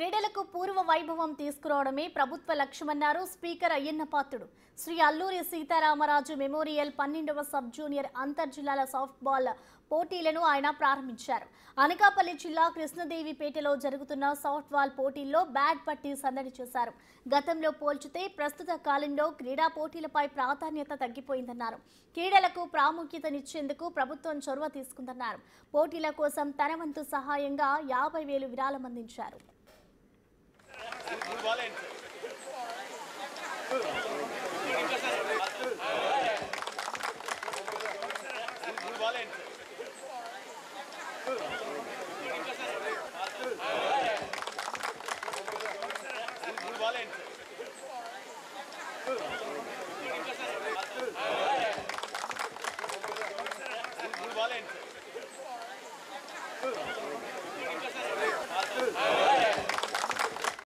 క్రీడలకు పూర్వ వైభవం తీసుకురావడమే ప్రభుత్వ లక్ష్యమన్నారు speaker Ayyanna Patrudu. Shri Alluri Sitaramaraju memorial 12వ sub junior అంతర్ జిల్లాల సాఫ్ట్బాల్ పోటీలను ఆయన ప్రారంభించారు. అనకాపల్లి జిల్లా కృష్ణదేవిపేటలో జరుగుతున్న సాఫ్ట్బాల్ పోటీల్లో బ్యాట్ పట్టి సందడి చేశారు. గతంలో పోల్చితే ప్రస్తుత కాలంలో క్రీడా పోటీలపై ప్రాధాన్యత తగ్గిపోయిందన్నారు. క్రీడలకు ప్రాముఖ్యతనిచ్చేందుకు ప్రభుత్వం చొరవ తీసుకుందన్నారు. పోటీల కోసం తన వంతు సహాయంగా 50,000 విరాళం అందించారు. Valente.